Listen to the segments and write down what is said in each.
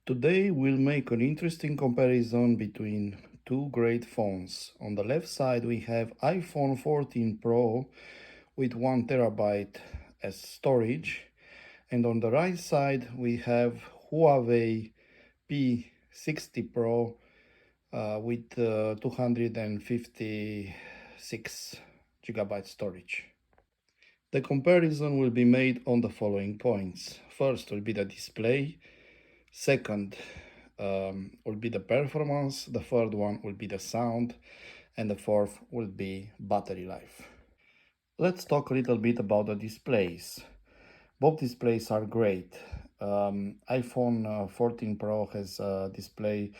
Today we'll make an interesting comparison between two great phones. On the left side we have iPhone 14 Pro with 1 terabyte as storage, and on the right side we have Huawei P60 Pro with 256 gigabyte storage. The comparison will be made on the following points. First will be the display. Second will be the performance. The third one will be the sound. And the fourth will be battery life. Let's talk a little bit about the displays. Both displays are great. iPhone 14 Pro has a display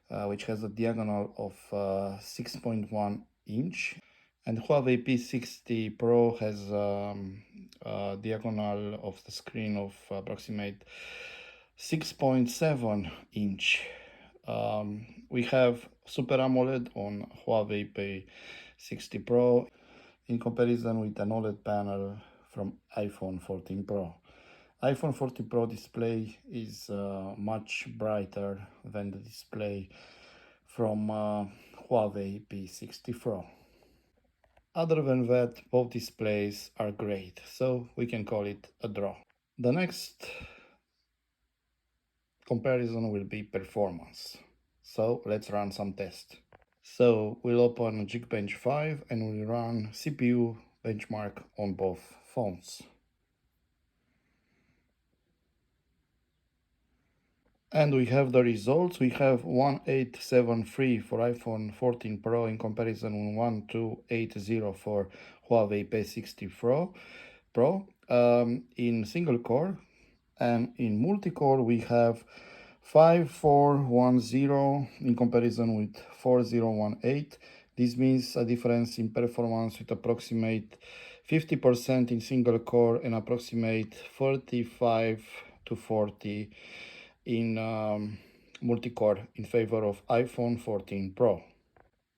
which has a diagonal of 6.1 inch, and Huawei P60 Pro has a diagonal of the screen of approximate 6.7 inch. We have Super AMOLED on Huawei P60 Pro in comparison with an OLED panel from iPhone 14 Pro. iPhone 14 Pro display is much brighter than the display from Huawei P60 Pro. Other than that, both displays are great, so we can call it a draw. The next comparison will be performance. So let's run some tests. So we'll open Geekbench 5 and we'll run CPU benchmark on both phones. And we have the results. We have 1873 for iPhone 14 Pro in comparison with 1280 for Huawei P60 Pro in single core, and in multi-core we have 5410 in comparison with 4018. This means a difference in performance with approximate 50% in single core and approximate 35 to 40 in multi-core in favor of iPhone 14 Pro.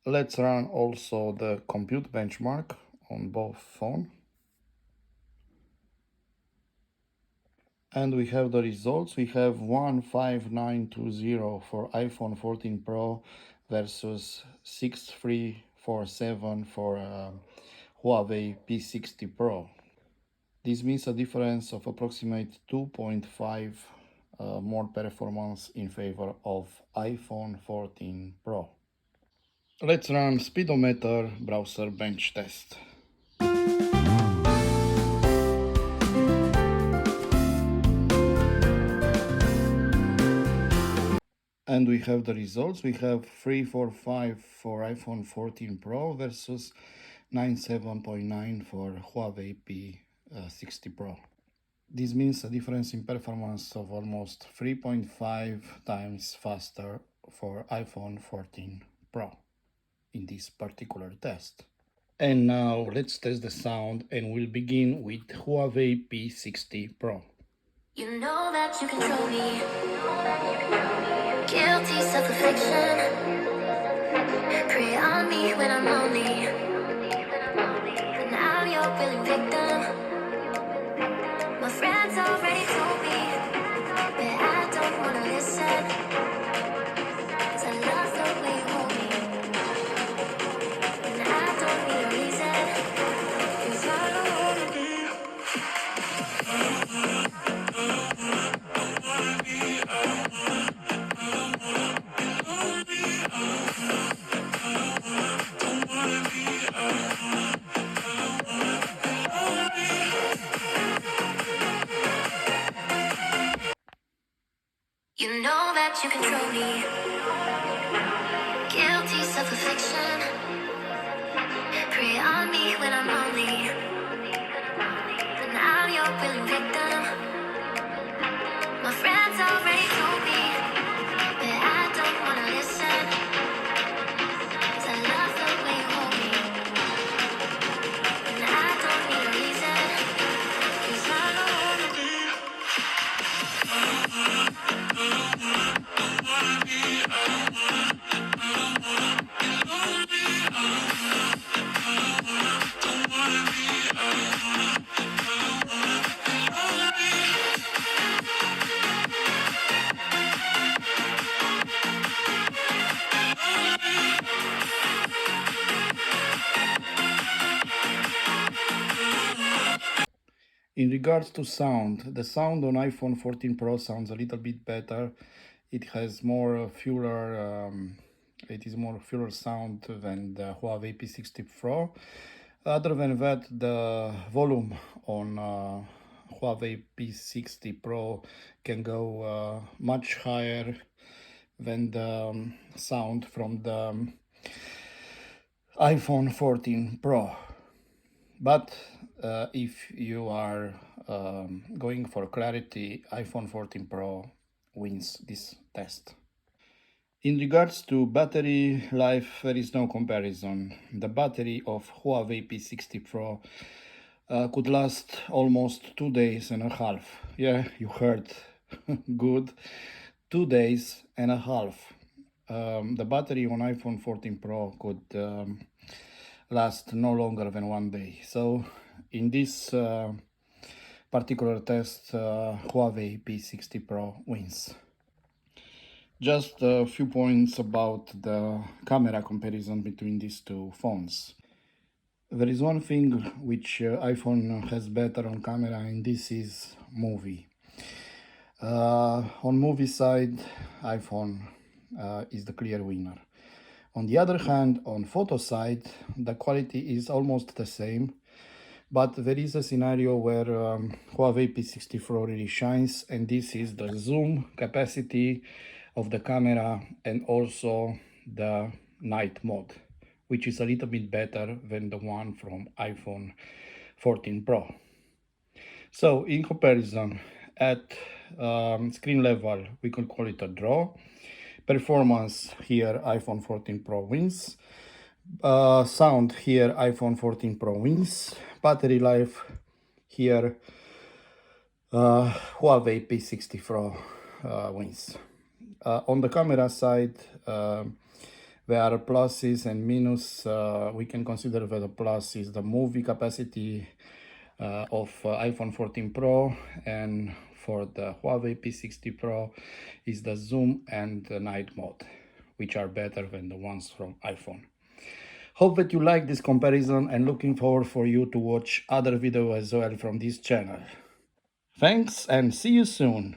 Let's run also the compute benchmark on both phones. And we have the results. We have 15920 for iPhone 14 Pro versus 6347 for Huawei P60 Pro. This means a difference of approximate 2.5 more performance in favor of iPhone 14 Pro. Let's run speedometer browser bench test. And we have the results. We have 345 for iPhone 14 Pro versus 97.9 for Huawei P60 Pro. This means a difference in performance of almost 3.5 times faster for iPhone 14 Pro in this particular test. And now let's test the sound, and we'll begin with Huawei P60 Pro. You know that you control me. Guilty self-affliction. Prey on me when I'm lonely. But now you're a willing victim. My friends already told me that I don't wanna listen, 'cause I love the way you hold me. And I don't need a reason, 'cause I don't wanna be. You know that you control me. Guilty self-affliction. Prey on me when I'm lonely. But now you're a willing victim. My friends already told me that I don't wanna listen, 'cause I love the way you hold me. And I don't need a reason, 'cause I don't wanna be. In regards to sound, the sound on iPhone 14 Pro sounds a little bit better. It has more it is more fuller sound than the Huawei P60 Pro. Other than that, the volume on Huawei P60 Pro can go much higher than the sound from the iPhone 14 Pro. But if you are going for clarity, iPhone 14 Pro wins this test. In regards to battery life, there is no comparison. The battery of Huawei P60 Pro could last almost 2 days and a half. Yeah, you heard good. 2 days and a half. The battery on iPhone 14 Pro could last no longer than 1 day. So in this particular test, Huawei P60 Pro wins. Just a few points about the camera comparison between these two phones. There is one thing which iPhone has better on camera, and this is movie. On movie side, iPhone is the clear winner. On the other hand, on photo side, the quality is almost the same, but there is a scenario where Huawei P60 Pro really shines, and this is the zoom capacity of the camera and also the night mode, which is a little bit better than the one from iPhone 14 Pro. So in comparison, at screen level, we could call it a draw. Performance here, iPhone 14 Pro wins. Sound here, iPhone 14 Pro wins. Battery life here, Huawei P60 Pro wins. On the camera side, there are pluses and minus. We can consider that the plus is the movie capacity of iPhone 14 Pro, and for the Huawei P60 Pro is the zoom and the night mode, which are better than the ones from iPhone. Hope that you like this comparison, and looking forward for you to watch other videos as well from this channel. Thanks and see you soon.